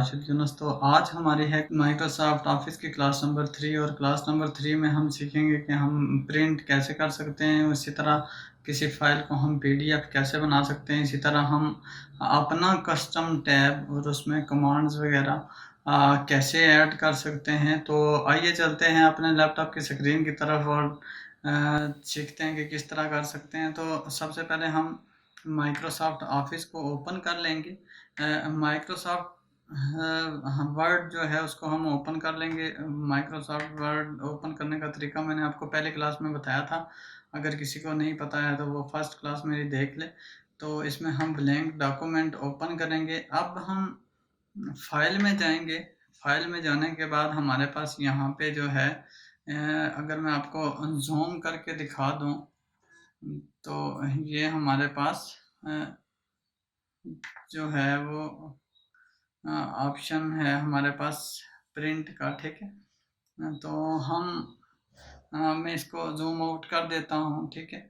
राशिद यूनुस। तो आज हमारी है माइक्रोसॉफ्ट ऑफिस की क्लास नंबर 3 और क्लास नंबर 3 में हम सीखेंगे कि हम प्रिंट कैसे कर सकते हैं। उसी तरह किसी फ़ाइल को हम पीडीएफ कैसे बना सकते हैं। इसी तरह हम अपना कस्टम टैब और उसमें कमांड्स वगैरह कैसे ऐड कर सकते हैं। तो आइए चलते हैं अपने लैपटॉप की स्क्रीन की तरफ और सीखते हैं कि किस तरह कर सकते हैं। तो सबसे पहले हम माइक्रोसॉफ्ट ऑफिस को ओपन कर लेंगे। माइक्रोसॉफ्ट वर्ड जो है उसको हम ओपन कर लेंगे। माइक्रोसॉफ्ट वर्ड ओपन करने का तरीका मैंने आपको पहले क्लास में बताया था। अगर किसी को नहीं पता है तो वो फर्स्ट क्लास मेरी देख ले। तो इसमें हम ब्लैंक डॉक्यूमेंट ओपन करेंगे। अब हम फाइल में जाएंगे। फाइल में जाने के बाद हमारे पास यहाँ पे जो है अगर मैं आपको जूम करके दिखा दूँ तो ये हमारे पास जो है वो ऑप्शन है हमारे पास प्रिंट का, ठीक है। तो मैं इसको जूम आउट कर देता हूँ, ठीक है।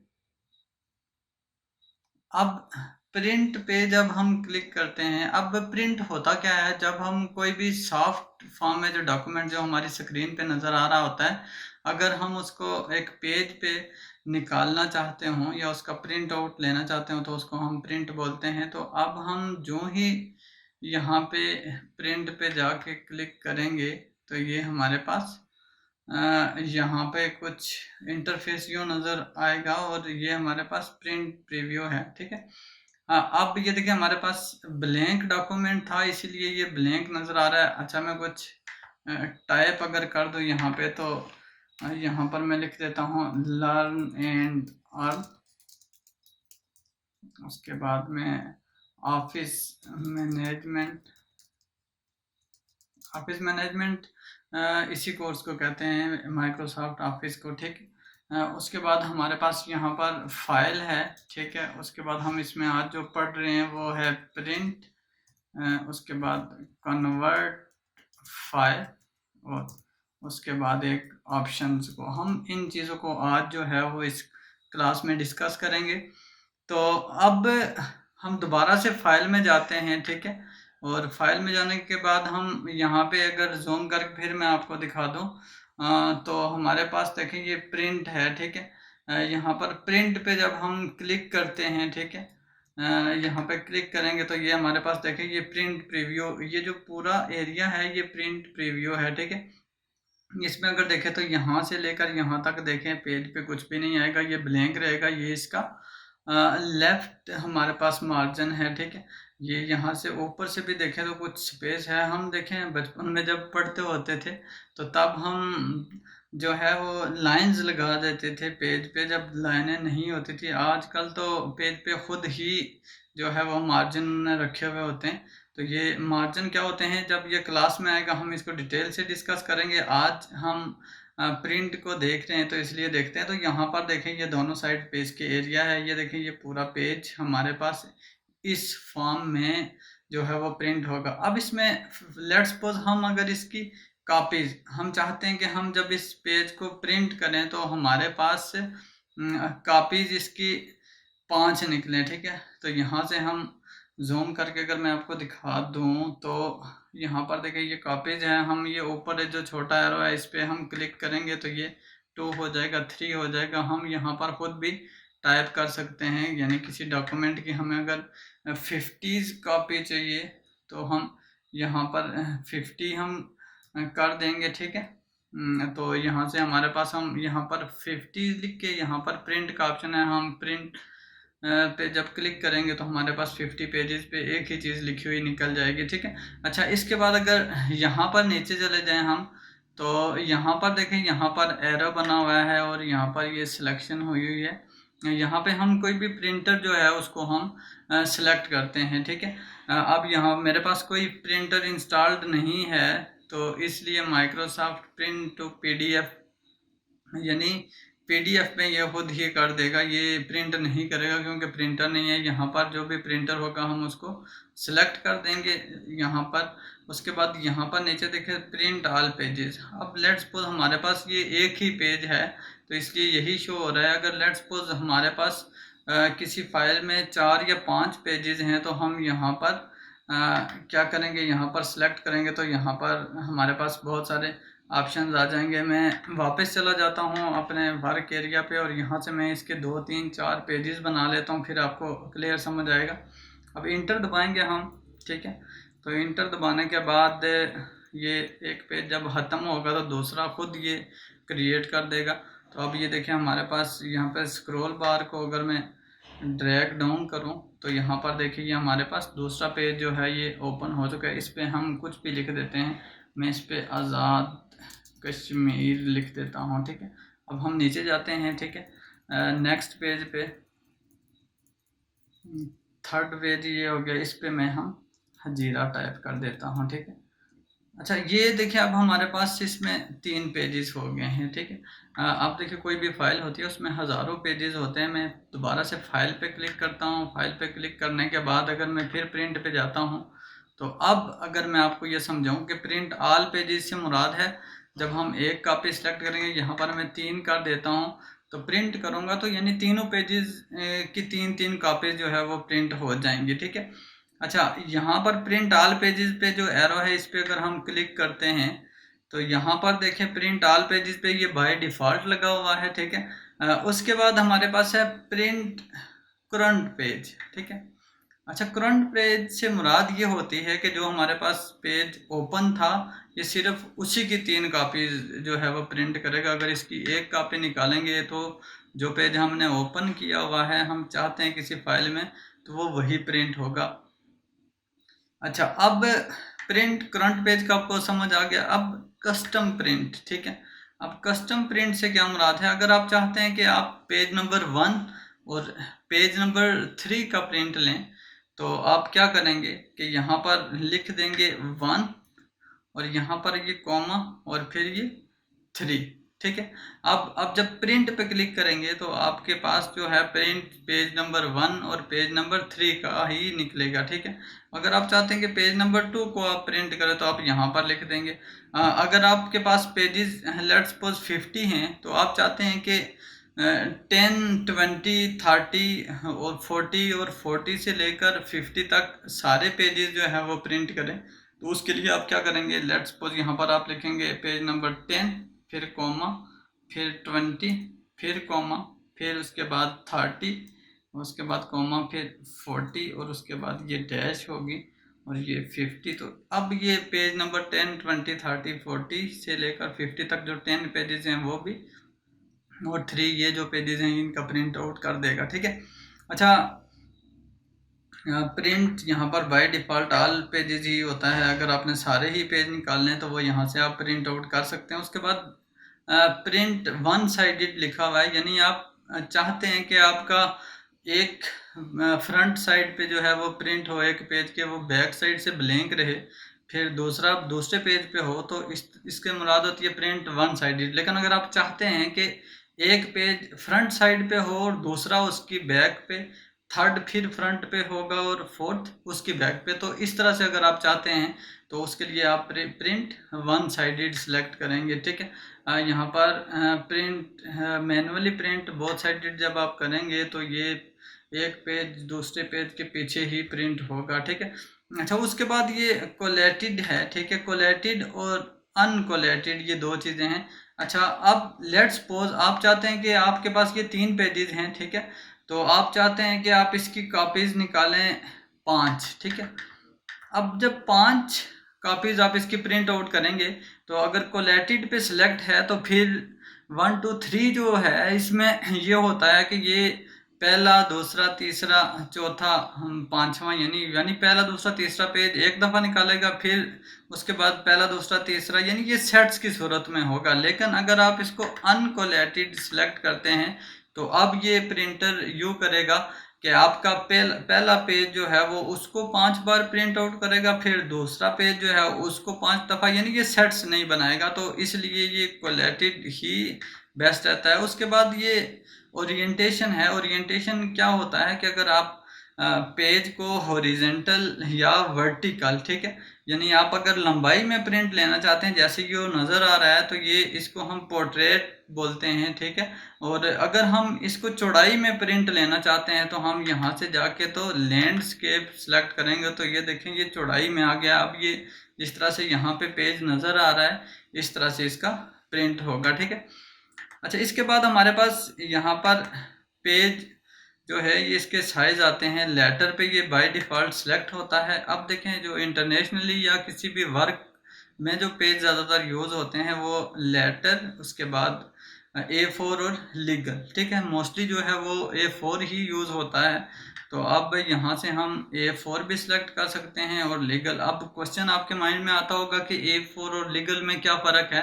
अब प्रिंट पे जब हम क्लिक करते हैं, अब प्रिंट होता क्या है, जब हम कोई भी सॉफ्ट फॉर्म में जो डॉक्यूमेंट जो हमारी स्क्रीन पे नज़र आ रहा होता है, अगर हम उसको एक पेज पे निकालना चाहते हों या उसका प्रिंट आउट लेना चाहते हो तो उसको हम प्रिंट बोलते हैं। तो अब हम जो ही यहाँ पे प्रिंट पे जाके क्लिक करेंगे तो ये हमारे पास यहाँ पे कुछ इंटरफेस यूँ नज़र आएगा और ये हमारे पास प्रिंट प्रीव्यू है, ठीक है। अब ये देखिए हमारे पास ब्लैंक डॉक्यूमेंट था इसीलिए ये ब्लैंक नज़र आ रहा है। अच्छा, मैं कुछ टाइप अगर कर दूँ यहाँ पे तो यहाँ पर मैं लिख देता हूँ लर्न एंड अर्न। उसके बाद में ऑफिस मैनेजमेंट इसी कोर्स को कहते हैं माइक्रोसॉफ्ट ऑफिस को, ठीक है। उसके बाद हमारे पास यहाँ पर फाइल है, ठीक है। उसके बाद हम इसमें आज जो पढ़ रहे हैं वो है प्रिंट, उसके बाद कन्वर्ट फाइल और उसके बाद एक ऑप्शंस को हम इन चीज़ों को आज जो है वो इस क्लास में डिस्कस करेंगे। तो अब हम दोबारा से फाइल में जाते हैं, ठीक है। और फाइल में जाने के बाद हम यहाँ पे अगर जूम करके फिर मैं आपको दिखा दूँ तो हमारे पास देखें ये प्रिंट है, ठीक है। यहाँ पर प्रिंट पे जब हम क्लिक करते हैं, ठीक है, यहाँ पे क्लिक करेंगे तो ये हमारे पास देखें ये प्रिंट प्रीव्यू, ये जो पूरा एरिया है ये प्रिंट प्रीव्यू है, ठीक है। इसमें अगर देखें तो यहाँ से लेकर यहाँ तक देखें पेज पे कुछ भी नहीं आएगा, ये ब्लैंक रहेगा। ये इसका लेफ्ट हमारे पास मार्जिन है, ठीक है। ये यहाँ से ऊपर से भी देखें तो कुछ स्पेस है। हम देखें बचपन में जब पढ़ते होते थे तो तब हम जो है वो लाइंस लगा देते थे पेज पे जब लाइनें नहीं होती थी। आजकल तो पेज पे खुद ही जो है वो मार्जिन रखे हुए होते हैं। तो ये मार्जिन क्या होते हैं जब ये क्लास में आएगा हम इसको डिटेल से डिस्कस करेंगे। आज हम प्रिंट को देख रहे हैं तो इसलिए देखते हैं। तो यहाँ पर देखें ये दोनों साइड पेज के एरिया है। ये देखें ये पूरा पेज हमारे पास इस फॉर्म में जो है वो प्रिंट होगा। अब इसमें लेट्स सपोज हम अगर इसकी कॉपीज हम चाहते हैं कि हम जब इस पेज को प्रिंट करें तो हमारे पास कॉपीज इसकी 5 निकले, ठीक है। तो यहाँ से हम जूम करके अगर मैं आपको दिखा दूँ तो यहाँ पर देखिए ये कॉपीज है। हम ये ऊपर जो छोटा एरो है इस पर हम क्लिक करेंगे तो ये 2 हो जाएगा, 3 हो जाएगा। हम यहाँ पर खुद भी टाइप कर सकते हैं, यानी किसी डॉक्यूमेंट की हमें अगर 50 कॉपी चाहिए तो हम यहाँ पर 50 हम कर देंगे, ठीक है। तो यहाँ से हमारे पास हम यहाँ पर 50 लिख के यहाँ पर प्रिंट का ऑप्शन है। हम प्रिंट पे जब क्लिक करेंगे तो हमारे पास 50 पेजेस पे एक ही चीज़ लिखी हुई निकल जाएगी, ठीक है। अच्छा, इसके बाद अगर यहाँ पर नीचे चले जाएं हम तो यहाँ पर देखें यहाँ पर एरो बना हुआ है और यहाँ पर ये सिलेक्शन हुई हुई है। यहाँ पे हम कोई भी प्रिंटर जो है उसको हम सिलेक्ट करते हैं, ठीक है। अब यहाँ मेरे पास कोई प्रिंटर इंस्टॉल्ड नहीं है तो इसलिए माइक्रोसॉफ्ट प्रिंट टू पीडीएफ यानी पीडीएफ में ये खुद ही कर देगा, ये प्रिंट नहीं करेगा क्योंकि प्रिंटर नहीं है। यहाँ पर जो भी प्रिंटर होगा हम उसको सिलेक्ट कर देंगे यहाँ पर। उसके बाद यहाँ पर नीचे देखें प्रिंट ऑल पेजेस। अब लेट्स सपोज हमारे पास ये एक ही पेज है तो इसलिए यही शो हो रहा है। अगर लेट्स सपोज हमारे पास किसी फाइल में 4 या 5 पेजेस हैं तो हम यहाँ पर क्या करेंगे, यहाँ पर सिलेक्ट करेंगे तो यहाँ पर हमारे पास बहुत सारे ऑप्शन आ जाएंगे। मैं वापस चला जाता हूँ अपने वर्क एरिया पे और यहाँ से मैं इसके 2 3 4 पेजेस बना लेता हूँ, फिर आपको क्लियर समझ आएगा। अब इंटर दबाएंगे हम, ठीक है। तो इंटर दबाने के बाद ये एक पेज जब ख़त्म होगा तो दूसरा खुद ये क्रिएट कर देगा। तो अब ये देखिए हमारे पास यहाँ पे स्क्रॉल बार को अगर मैं ड्रैग डाउन करूँ तो यहाँ पर देखिए ये हमारे पास दूसरा पेज जो है ये ओपन हो चुका है। इस पर हम कुछ भी लिख देते हैं, मैं इस पर आज़ाद कश्मीर लिख देता हूँ, ठीक है। अब हम नीचे जाते हैं, ठीक है। नेक्स्ट पेज पे थर्ड पेज ये हो गया, इस पे मैं हम हजीरा टाइप कर देता हूँ, ठीक है। अच्छा ये देखिए अब हमारे पास इसमें 3 पेजेस हो गए हैं, ठीक है। आप देखिए कोई भी फाइल होती है उसमें हज़ारों पेजेस होते हैं। मैं दोबारा से फाइल पे क्लिक करता हूँ। फाइल पे क्लिक करने के बाद अगर मैं फिर प्रिंट पे जाता हूँ तो अब अगर मैं आपको ये समझाऊँ कि प्रिंट ऑल पेजेस से मुराद है, जब हम एक कापी सेलेक्ट करेंगे, यहाँ पर मैं 3 कर देता हूँ तो प्रिंट करूँगा तो यानी तीनों पेजेस की 3 कापीज जो है वो प्रिंट हो जाएंगी, ठीक है। अच्छा यहाँ पर प्रिंट ऑल पेजेस पे जो एरो है इस पे अगर हम क्लिक करते हैं तो यहाँ पर देखें प्रिंट ऑल पेजेस पे ये बाय डिफ़ॉल्ट लगा हुआ है, ठीक है। उसके बाद हमारे पास है प्रिंट करंट पेज, ठीक है। अच्छा करंट पेज से मुराद ये होती है कि जो हमारे पास पेज ओपन था ये सिर्फ उसी की 3 कापीज जो है वो प्रिंट करेगा। अगर इसकी एक कापी निकालेंगे तो जो पेज हमने ओपन किया हुआ है हम चाहते हैं किसी फाइल में तो वो वही प्रिंट होगा। अच्छा अब प्रिंट करंट पेज का आपको समझ आ गया। अब कस्टम प्रिंट, ठीक है। अब कस्टम प्रिंट से क्या मुराद है, अगर आप चाहते हैं कि आप पेज नंबर 1 और पेज नंबर 3 का प्रिंट लें तो आप क्या करेंगे कि यहाँ पर लिख देंगे 1 और यहाँ पर ये कॉमा और फिर ये 3, ठीक है। अब जब प्रिंट पे क्लिक करेंगे तो आपके पास जो है प्रिंट पेज नंबर 1 और पेज नंबर 3 का ही निकलेगा, ठीक है। अगर आप चाहते हैं कि पेज नंबर 2 को आप प्रिंट करें तो आप यहाँ पर लिख देंगे। अगर आपके पास पेजेस लेट्स सपोज 50 हैं तो आप चाहते हैं कि 10 20 30 और 40 और 40 से लेकर 50 तक सारे पेजेस जो है वो प्रिंट करें तो उसके लिए आप क्या करेंगे, लेट्स सपोज यहाँ पर आप लिखेंगे पेज नंबर 10 फिर कॉमा फिर 20 फिर कॉमा फिर उसके बाद 30 उसके बाद कॉमा फिर 40 और उसके बाद ये डैश होगी और ये 50। तो अब ये पेज नंबर 10 20 30 40 से लेकर 50 तक जो 10 पेजेस हैं वो भी और 3 ये जो पेजेस हैं इनका प्रिंट आउट कर देगा, ठीक है। अच्छा प्रिंट यहाँ पर बाय डिफ़ॉल्ट ऑल पेजेस ही होता है। अगर आपने सारे ही पेज निकालने हैं तो वो यहाँ से आप प्रिंट आउट कर सकते हैं। उसके बाद प्रिंट वन साइडेड लिखा हुआ है, यानी आप चाहते हैं कि आपका एक फ्रंट साइड पे जो है वो प्रिंट हो एक पेज के, वो बैक साइड से ब्लैंक रहे, फिर दूसरे पेज पे हो तो इसके मुराद होती है प्रिंट वन साइडेड। लेकिन अगर आप चाहते हैं कि एक पेज फ्रंट साइड पे हो और दूसरा उसकी बैक पे, थर्ड फिर फ्रंट पे होगा और फोर्थ उसकी बैक पे, तो इस तरह से अगर आप चाहते हैं तो उसके लिए आप प्रिंट वन साइडेड सेलेक्ट करेंगे, ठीक है। यहाँ पर print manually print both sided जब आप करेंगे तो ये एक पेज दूसरे पेज के पीछे ही प्रिंट होगा, ठीक है। अच्छा उसके बाद ये कोलेटेड है, ठीक है। कोलेटेड और अनकोलेटेड ये 2 चीज़ें हैं। अच्छा अब लेट्स सपोज आप चाहते हैं कि आपके पास ये 3 पेजेस हैं, ठीक है। तो आप चाहते हैं कि आप इसकी कापीज़ निकालें 5, ठीक है। अब जब 5 कापीज़ आप इसकी प्रिंट आउट करेंगे तो अगर कोलेटेड पे सिलेक्ट है तो फिर 1 2 3 जो है इसमें ये होता है कि ये पहला दूसरा तीसरा चौथा पांचवा यानी पहला दूसरा तीसरा पेज एक दफ़ा निकालेगा, फिर उसके बाद पहला दूसरा तीसरा, यानी ये सेट्स की सूरत में होगा। लेकिन अगर आप इसको अनकोलेटेड सिलेक्ट करते हैं तो अब ये प्रिंटर यूँ करेगा कि आपका पहला पेज जो है वो उसको 5 बार प्रिंट आउट करेगा, फिर दूसरा पेज जो है उसको 5 दफ़ा, यानी ये सेट्स नहीं बनाएगा। तो इसलिए ये कोलेटेड ही बेस्ट रहता है। उसके बाद ये ओरिएंटेशन है। ओरिएंटेशन क्या होता है कि अगर आप पेज को हॉरिजेंटल या वर्टिकल, ठीक है। यानी आप अगर लंबाई में प्रिंट लेना चाहते हैं जैसे कि वो नज़र आ रहा है तो ये इसको हम पोर्ट्रेट बोलते हैं, ठीक है। और अगर हम इसको चौड़ाई में प्रिंट लेना चाहते हैं तो हम यहाँ से जाके तो लैंडस्केप सेलेक्ट करेंगे तो ये देखें ये चौड़ाई में आ गया। अब ये जिस तरह से यहाँ पे पेज नज़र आ रहा है इस तरह से इसका प्रिंट होगा, ठीक है। अच्छा, इसके बाद हमारे पास यहाँ पर पेज जो है ये इसके साइज आते हैं। लेटर पे ये बाय डिफ़ॉल्ट सेलेक्ट होता है। अब देखें जो इंटरनेशनली या किसी भी वर्क में जो पेज ज़्यादातर यूज़ होते हैं वो लेटर, उसके बाद A4 और लीगल, ठीक है। मोस्टली जो है वो A4 ही यूज़ होता है। तो अब यहाँ से हम A4 भी सिलेक्ट कर सकते हैं और लीगल। अब क्वेश्चन आपके माइंड में आता होगा कि A4 और लीगल में क्या फ़र्क है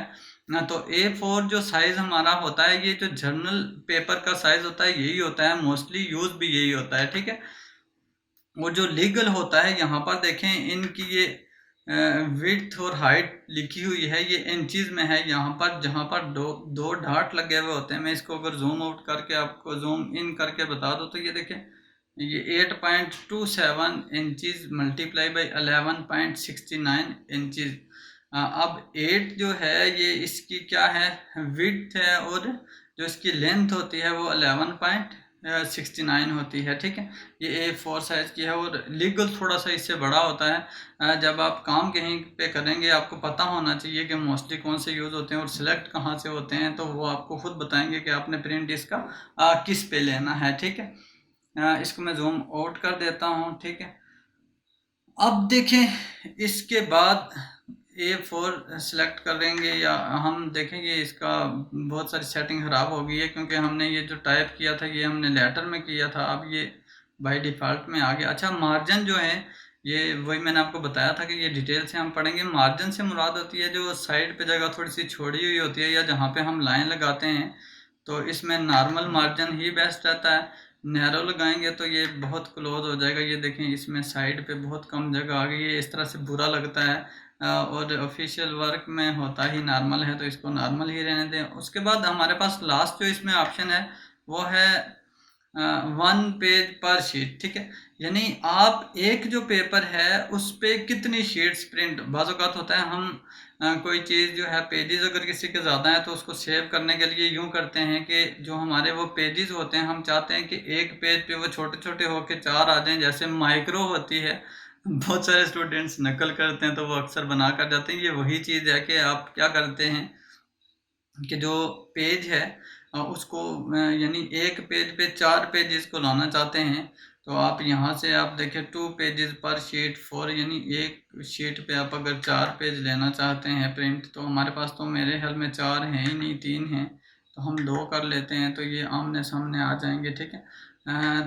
ना। तो A4 जो साइज़ हमारा होता है ये जो जर्नल पेपर का साइज़ होता है यही होता है, मोस्टली यूज़ भी यही होता है, ठीक है। और जो लीगल होता है यहाँ पर देखें इनकी ये विड्थ और हाइट लिखी हुई है, ये इंचज़ में है यहाँ पर, जहाँ पर दो डॉट लगे हुए होते हैं। मैं इसको अगर जूम आउट करके आपको जूम इन करके बता दूँ तो ये देखें ये 8.27 इंचज़ मल्टीप्लाई बाई 11.69 इंचज़। अब 8 जो है ये इसकी क्या है, विड्थ है, और जो इसकी लेंथ होती है वो 11.69 होती है, ठीक है। ये A4 साइज़ की है। और लीगल थोड़ा सा इससे बड़ा होता है। जब आप काम कहीं पे करेंगे आपको पता होना चाहिए कि मोस्टली कौन से यूज़ होते हैं और सिलेक्ट कहाँ से होते हैं, तो वो आपको खुद बताएंगे कि आपने प्रिंट इसका किस पे लेना है, ठीक है। इसको मैं जूम आउट कर देता हूँ, ठीक है। अब देखें इसके बाद A4 सेलेक्ट करेंगे या हम देखेंगे इसका बहुत सारी सेटिंग ख़राब हो गई है क्योंकि हमने ये जो टाइप किया था ये हमने लेटर में किया था, अब ये बाय डिफ़ॉल्ट में आ गया। अच्छा, मार्जिन जो है ये वही मैंने आपको बताया था कि ये डिटेल से हम पढ़ेंगे। मार्जिन से मुराद होती है जो साइड पे जगह थोड़ी सी छोड़ी हुई होती है या जहाँ पे हम लाइन लगाते हैं, तो इसमें नॉर्मल मार्जिन ही बेस्ट रहता है। नैरो लगाएंगे तो ये बहुत क्लोज हो जाएगा। ये देखें इसमें साइड पे बहुत कम जगह आ गई है, इस तरह से बुरा लगता है। और ऑफिशियल वर्क में होता ही नॉर्मल है तो इसको नॉर्मल ही रहने दें। उसके बाद हमारे पास लास्ट जो इसमें ऑप्शन है वो है 1 पेज पर शीट, ठीक है। यानी आप एक जो पेपर है उस पे कितनी शीट्स प्रिंट, बाज़ औक़ात होता है हम कोई चीज़ जो है पेजेस अगर किसी के ज़्यादा है तो उसको सेव करने के लिए यूँ करते हैं कि जो हमारे वो पेजेस होते हैं हम चाहते हैं कि एक पेज पे वो छोटे छोटे होके 4 आ जाएं, जैसे माइक्रो होती है। बहुत सारे स्टूडेंट्स नकल करते हैं तो वो अक्सर बना कर जाते हैं। ये वही चीज़ है कि आप क्या करते हैं कि जो पेज है उसको यानी एक पेज पे 4 पेजेस को लाना चाहते हैं तो आप यहाँ से आप देखें 2 पेजेस पर शीट 4, यानी एक शीट पे आप अगर 4 पेज लेना चाहते हैं प्रिंट, तो हमारे पास तो मेरे ख्याल में 4 हैं ही नहीं, 3 हैं, तो हम 2 कर लेते हैं तो ये आमने सामने आ जाएंगे, ठीक है।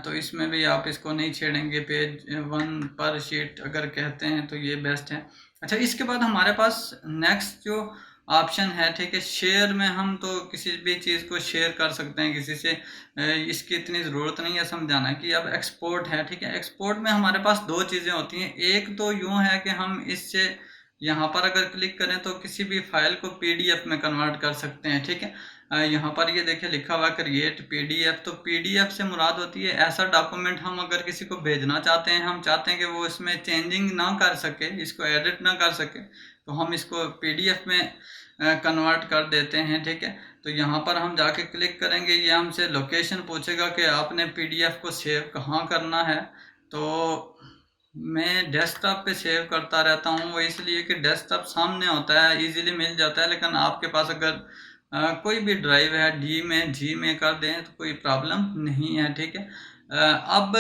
तो इसमें भी आप इसको नहीं छेड़ेंगे, पेज 1 पर शीट अगर कहते हैं तो ये बेस्ट है। अच्छा, इसके बाद हमारे पास नेक्स्ट जो ऑप्शन है, ठीक है, शेयर में हम तो किसी भी चीज़ को शेयर कर सकते हैं किसी से, इसकी इतनी ज़रूरत नहीं है समझाना की। अब एक्सपोर्ट है, ठीक है। एक्सपोर्ट में हमारे पास 2 चीज़ें होती हैं। एक तो यूँ है कि हम इससे यहाँ पर अगर क्लिक करें तो किसी भी फाइल को PDF में कन्वर्ट कर सकते हैं, ठीक है। यहाँ पर ये देखिए लिखा हुआ क्रिएट PDF, तो PDF से मुराद होती है ऐसा डॉक्यूमेंट हम अगर किसी को भेजना चाहते हैं, हम चाहते हैं कि वो इसमें चेंजिंग ना कर सके, इसको एडिट ना कर सके, तो हम इसको PDF में कन्वर्ट कर देते हैं, ठीक है। तो यहाँ पर हम जाके क्लिक करेंगे, ये हमसे लोकेशन पूछेगा कि आपने PDF को सेव कहाँ करना है। तो मैं डेस्कटॉप पे सेव करता रहता हूँ, वो इसलिए कि डेस्कटॉप सामने होता है, इजीली मिल जाता है। लेकिन आपके पास अगर कोई भी ड्राइव है जी में कर दें तो कोई प्रॉब्लम नहीं है, ठीक है। अब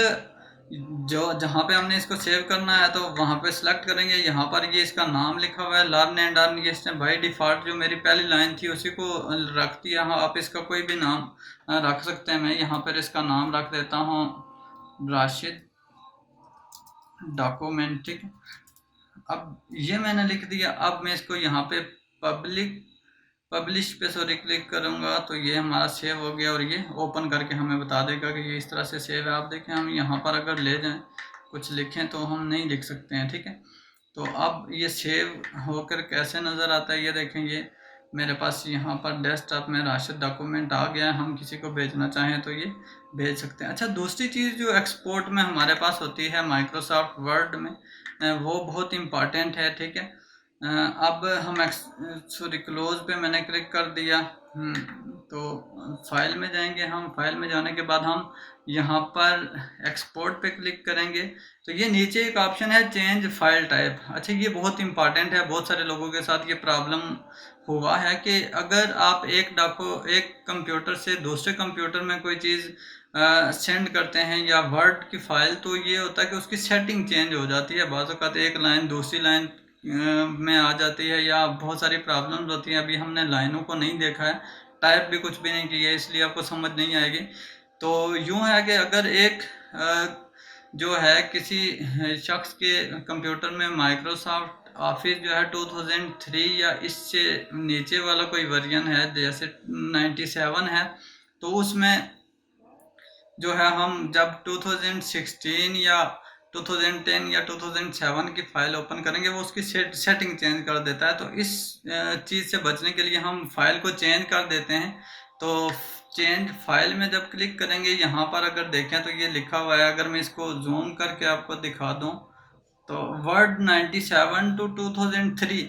जो जहाँ पे हमने इसको सेव करना है तो वहाँ पे सेलेक्ट करेंगे। यहाँ पर ये इसका नाम लिखा हुआ है लर्न एंड अर्न, ये इसने बाय डिफ़ॉल्ट जो मेरी पहली लाइन थी उसी को रख दिया। हाँ, आप इसका कोई भी नाम रख सकते हैं। मैं यहाँ पर इसका नाम रख देता हूँ राशिद डॉक्यूमेंट, ठीक है। अब ये मैंने लिख दिया। अब मैं इसको यहाँ पे पब्लिश पे क्लिक करूँगा तो ये हमारा सेव हो गया और ये ओपन करके हमें बता देगा कि ये इस तरह से सेव है। आप देखें हम यहाँ पर अगर ले जाएं कुछ लिखें तो हम नहीं लिख सकते हैं, ठीक है। तो अब ये सेव होकर कैसे नज़र आता है, ये देखें, ये मेरे पास यहाँ पर डेस्कटॉप में राशिद डॉक्यूमेंट आ गया है, हम किसी को भेजना चाहें तो ये भेज सकते हैं। अच्छा, दूसरी चीज़ जो एक्सपोर्ट में हमारे पास होती है माइक्रोसॉफ्ट वर्ड में, वो बहुत इम्पॉर्टेंट है, ठीक है। अब हम सॉरी क्लोज पे मैंने क्लिक कर दिया। तो फाइल में जाएंगे हम, फाइल में जाने के बाद हम यहाँ पर एक्सपोर्ट पे क्लिक करेंगे तो ये नीचे एक ऑप्शन है चेंज फाइल टाइप। अच्छा, ये बहुत इंपॉर्टेंट है, बहुत सारे लोगों के साथ ये प्रॉब्लम हुआ है कि अगर आप एक कंप्यूटर से दूसरे कंप्यूटर में कोई चीज़ सेंड करते हैं या वर्ड की फाइल, तो ये होता है कि उसकी सेटिंग चेंज हो जाती है, बाज़ औक़ात एक लाइन दूसरी लाइन में आ जाती है या बहुत सारी प्रॉब्लम्स होती हैं। अभी हमने लाइनों को नहीं देखा है, टाइप भी कुछ भी नहीं किया है, इसलिए आपको समझ नहीं आएगी। तो यूँ है कि अगर एक जो है किसी शख्स के कंप्यूटर में माइक्रोसॉफ्ट ऑफिस जो है 2003 या इससे नीचे वाला कोई वर्जन है, जैसे 97 है, तो उसमें जो है हम जब 2016 या 2010 या 2007 की फाइल ओपन करेंगे वो उसकी सेटिंग चेंज कर देता है। तो इस चीज़ से बचने के लिए हम फाइल को चेंज कर देते हैं। तो चेंज फाइल में जब क्लिक करेंगे, यहाँ पर अगर देखें तो ये लिखा हुआ है, अगर मैं इसको जूम करके आपको दिखा दूँ तो वर्ड 97 टू 2003,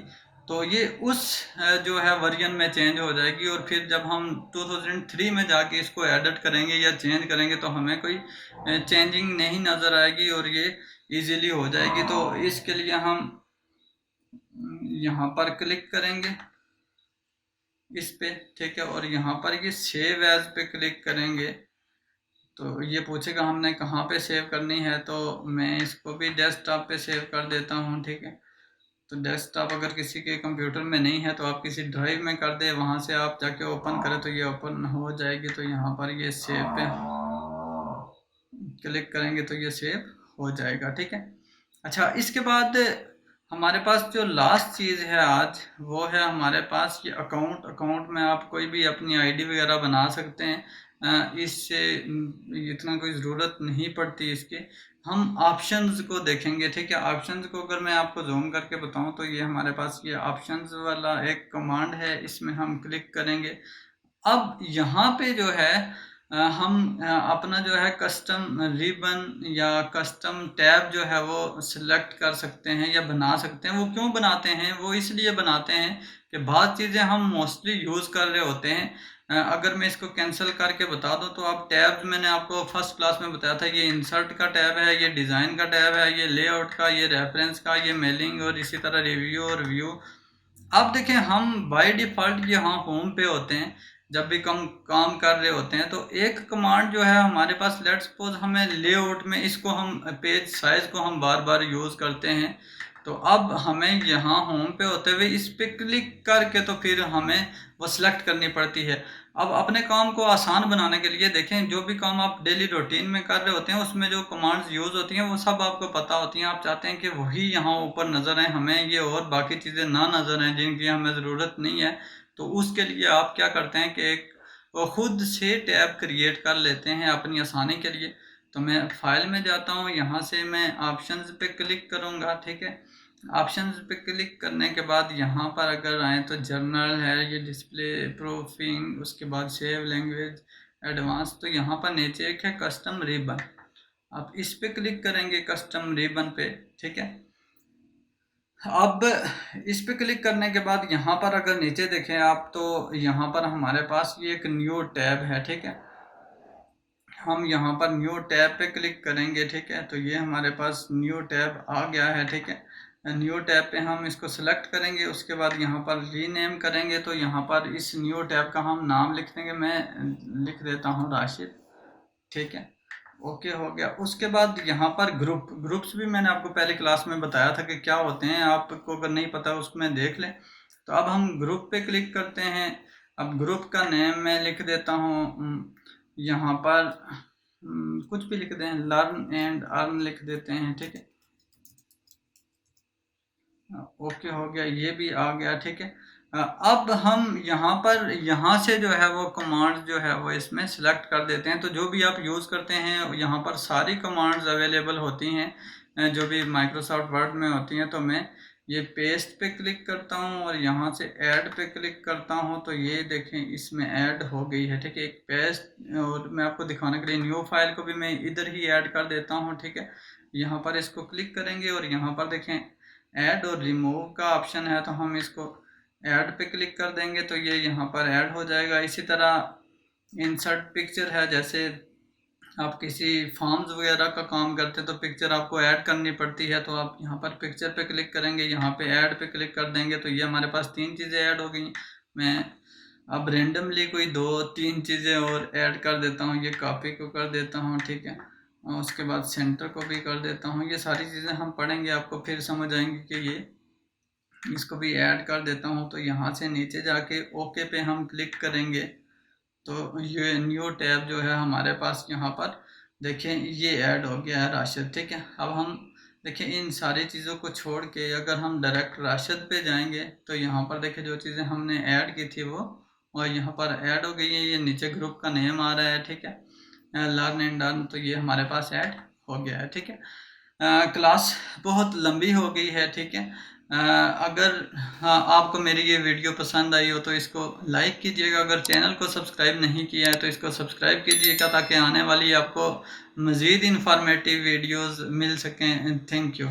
तो ये उस जो है वर्जन में चेंज हो जाएगी। और फिर जब हम 2003 में जाके इसको एडिट करेंगे या चेंज करेंगे तो हमें कोई चेंजिंग नहीं नज़र आएगी और ये इजीली हो जाएगी। तो इसके लिए हम यहाँ पर क्लिक करेंगे इस पे, ठीक है, और यहाँ पर ये सेव एज पे क्लिक करेंगे तो ये पूछेगा हमने कहाँ पे सेव करनी है, तो मैं इसको भी डेस्कटॉप पे सेव कर देता हूँ, ठीक है। तो डेस्कटॉप अगर किसी के कंप्यूटर में नहीं है तो आप किसी ड्राइव में कर दे, वहाँ से आप जाके ओपन करें तो ये ओपन हो जाएगी। तो यहाँ पर ये सेव पे क्लिक करेंगे तो ये सेव हो जाएगा, ठीक है। अच्छा, इसके बाद हमारे पास जो लास्ट चीज़ है आज, वो है हमारे पास ये अकाउंट में आप कोई भी अपनी आईडी वगैरह बना सकते हैं। इससे इतना कोई ज़रूरत नहीं पड़ती इसकी। हम ऑप्शंस को देखेंगे, ठीक है। ऑप्शंस को अगर मैं आपको जूम करके बताऊं तो ये हमारे पास ये ऑप्शंस वाला एक कमांड है, इसमें हम क्लिक करेंगे। अब यहाँ पे जो है हम अपना जो है कस्टम रिबन या कस्टम टैब जो है वो सिलेक्ट कर सकते हैं या बना सकते हैं। वो क्यों बनाते हैं? वो इसलिए बनाते हैं कि बहुत चीज़ें हम मोस्टली यूज़ कर रहे होते हैं। अगर मैं इसको कैंसिल करके बता दूं तो आप टैब्स, मैंने आपको फर्स्ट क्लास में बताया था, ये इंसर्ट का टैब है, ये डिज़ाइन का टैब है, ये लेआउट का, ये रेफरेंस का, ये मेलिंग और इसी तरह रिव्यू और व्यू। अब देखें, हम बाय डिफ़ॉल्ट यहाँ होम पे होते हैं जब भी काम कर रहे होते हैं। तो एक कमांड जो है हमारे पास, लेट्स सपोज हमें लेआउट में इसको हम पेज साइज़ को हम बार बार यूज़ करते हैं, तो अब हमें यहाँ होम पे होते हुए इस पे क्लिक करके तो फिर हमें वो सिलेक्ट करनी पड़ती है। अब अपने काम को आसान बनाने के लिए देखें, जो भी काम आप डेली रूटीन में कर रहे होते हैं उसमें जो कमांड्स यूज़ होती हैं वो सब आपको पता होती हैं। आप चाहते हैं कि वही यहाँ ऊपर नज़र आए, हमें ये और बाकी चीज़ें ना नज़र आएँ जिनकी हमें ज़रूरत नहीं है। तो उसके लिए आप क्या करते हैं कि एक वो खुद से टैब क्रिएट कर लेते हैं अपनी आसानी के लिए। तो मैं फाइल में जाता हूँ, यहाँ से मैं ऑप्शंस पे क्लिक करूँगा, ठीक है। ऑप्शंस पे क्लिक करने के बाद यहाँ पर अगर आए तो जर्नल है, ये डिस्प्ले प्रूफिंग, उसके बाद सेव लैंग्वेज एडवांस, तो यहाँ पर नीचे एक है कस्टम रिबन। आप इस पे क्लिक करेंगे कस्टम रिबन पे, ठीक है। अब इस पे क्लिक करने के बाद यहाँ पर अगर नीचे देखें आप तो यहाँ पर हमारे पास ये एक न्यू टैब है, ठीक है। हम यहाँ पर न्यू टैब पे क्लिक करेंगे, ठीक है। तो ये हमारे पास न्यू टैब आ गया है, ठीक है। न्यू टैब पे हम इसको सेलेक्ट करेंगे, उसके बाद यहाँ पर रीनेम करेंगे। तो यहाँ पर इस न्यू टैब का हम नाम लिख देंगे, मैं लिख देता हूँ राशिद, ठीक है। ओके हो गया। उसके बाद यहाँ पर ग्रुप्स भी मैंने आपको पहले क्लास में बताया था कि क्या होते हैं, आपको अगर नहीं पता उसमें देख लें। तो अब हम ग्रुप पे क्लिक करते हैं। अब ग्रुप का नेम मैं लिख देता हूँ, यहाँ पर कुछ भी लिख दें, लर्न एंड अर्न लिख देते हैं, ठीक है। ओके हो गया, ये भी आ गया, ठीक है। अब हम यहाँ से जो है वो कमांड्स जो है वो इसमें सेलेक्ट कर देते हैं। तो जो भी आप यूज़ करते हैं यहाँ पर सारी कमांड्स अवेलेबल होती हैं जो भी माइक्रोसॉफ्ट वर्ड में होती हैं। तो मैं ये पेस्ट पे क्लिक करता हूँ और यहाँ से ऐड पे क्लिक करता हूँ तो ये देखें इसमें ऐड हो गई है, ठीक है। एक पेस्ट, और मैं आपको दिखाने के लिए न्यू फाइल को भी मैं इधर ही ऐड कर देता हूँ, ठीक है। यहाँ पर इसको क्लिक करेंगे और यहाँ पर देखें ऐड और रिमूव का ऑप्शन है, तो हम इसको ऐड पे क्लिक कर देंगे तो ये यहाँ पर ऐड हो जाएगा। इसी तरह इंसर्ट पिक्चर है, जैसे आप किसी फॉर्म्स वगैरह का काम करते तो पिक्चर आपको ऐड करनी पड़ती है, तो आप यहाँ पर पिक्चर पे क्लिक करेंगे, यहाँ पे ऐड पे क्लिक कर देंगे तो ये हमारे पास 3 चीज़ें ऐड हो गई। मैं अब रेंडमली कोई 2-3 चीज़ें और ऐड कर देता हूँ। ये कॉपी को कर देता हूँ, ठीक है, और उसके बाद सेंटर को भी कर देता हूँ। ये सारी चीज़ें हम पढ़ेंगे, आपको फिर समझ आएंगे कि ये इसको भी ऐड कर देता हूँ। तो यहाँ से नीचे जाके ओके पे हम क्लिक करेंगे तो ये न्यू टैब जो है हमारे पास यहाँ पर देखें ये ऐड हो गया है राशिद, ठीक है। अब हम देखें इन सारी चीज़ों को छोड़ के अगर हम डायरेक्ट राशिद पे जाएंगे तो यहाँ पर देखें जो चीज़ें हमने ऐड की थी वो और यहाँ पर ऐड हो गई है। ये नीचे ग्रुप का नेम आ रहा है, ठीक है, लर्न एंड डन, तो ये हमारे पास ऐड हो गया है, ठीक है। क्लास बहुत लंबी हो गई है, ठीक है। अगर आपको मेरी ये वीडियो पसंद आई हो तो इसको लाइक कीजिएगा। अगर चैनल को सब्सक्राइब नहीं किया है तो इसको सब्सक्राइब कीजिएगा ताकि आने वाली आपको मज़ीद इंफॉर्मेटिव वीडियोस मिल सकें। Thank you.